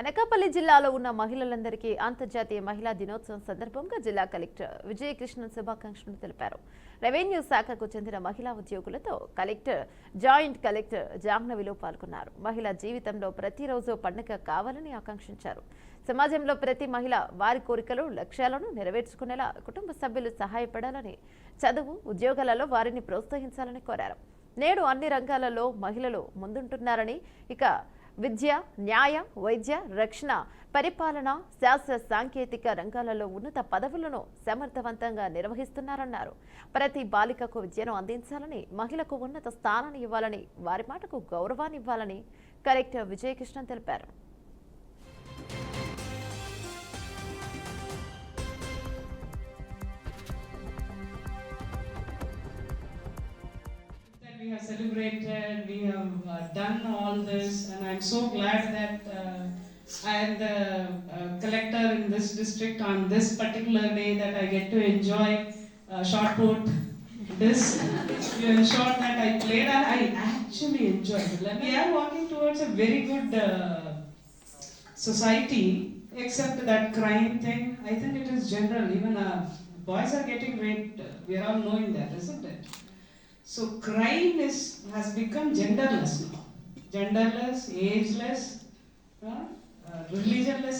అనకాపల్లి జిల్లాలో ఉన్న మహిళలందరికీ అంతర్జాతీయ మహిళా దినోత్సవం సందర్భంగా జిల్లా కలెక్టర్ విజయకృష్ణన్ శుభాకాంక్షలు తెలిపారు. రెవెన్యూ శాఖకు చెందిన మహిళా ఉద్యోగులతో కలెక్టర్, జాయింట్ కలెక్టర్ జాహ్నవిలో పాల్గొన్నారు. మహిళా జీవితంలో ప్రతిరోజు పండుగ కావాలని ఆకాంక్షించారు. సమాజంలో ప్రతి మహిళ వారి కోరికలు, లక్ష్యాలను నెరవేర్చుకునేలా కుటుంబ సభ్యులు సహాయపడాలని, చదువు, ఉద్యోగాలలో వారిని ప్రోత్సహించాలని కోరారు. నేడు అన్ని రంగాలలో మహిళలు ముందుంటున్నారని, ఇక విద్య, న్యాయ, వైద్య, రక్షణ, పరిపాలన, శాస్త్ర సాంకేతిక రంగాలలో ఉన్నత పదవులను సమర్థవంతంగా నిర్వహిస్తున్నారన్నారు. ప్రతి బాలికకు విద్యను అందించాలని, మహిళకు ఉన్నత స్థానాన్ని ఇవ్వాలని, వారి మాటకు గౌరవాన్ని ఇవ్వాలని కలెక్టర్ విజయకృష్ణన్ తెలిపారు. We have celebrated, we have done all this, and I'm so glad that I am the collector in this district on this particular day that I get to enjoy shot put. This you ensured that I played and I actually enjoyed it. Like, we are walking towards a very good society, except that crime thing. I think it is general. Even boys are getting raped. We are all knowing that, isn't it? So crime has become genderless now. Genderless, ageless, religionless.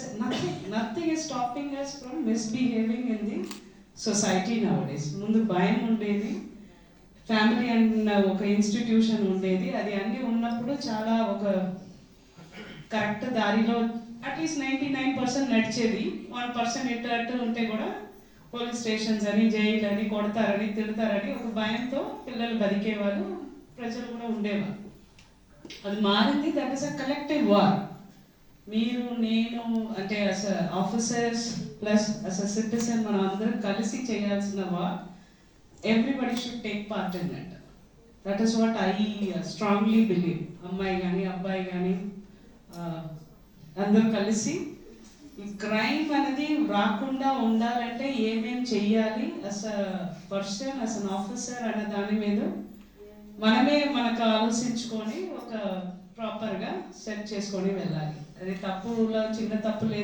Nothing is stopping us from misbehaving in the society nowadays. Mundu bayam undedi, family and oka institution undedi. Adi anni unnappudu chaala oka correct darilo at least 99% నడిచేది. 1% ఇట్టు ఉంటే కూడా police stations అని, jail అని, కొడతారని, తిడతారని ఒక భయంతో పిల్లలు బతికేవాళ్ళు, ప్రజలు కూడా ఉండేవారు. అది మారింది. That is a collective war. మీరు, నేను అంటే as officers plus as a citizen మనం అందరం కలిసి చేయాల్సిన war. Everybody should take part in it. That is what I strongly believe. అమ్మాయి కానీ అబ్బాయి కానీ అందరూ కలిసి ఈ క్రైమ్ అనేది రాకుండా ఉండాలంటే ఏమేం చెయ్యాలి అస్ a person, us an officer అనే దాని మీద మనమే మనకు ఆలోచించుకొని ఒక ప్రాపర్గా సెట్ చేసుకొని వెళ్ళాలి. అది తప్పులో చిన్న తప్పు లేదు.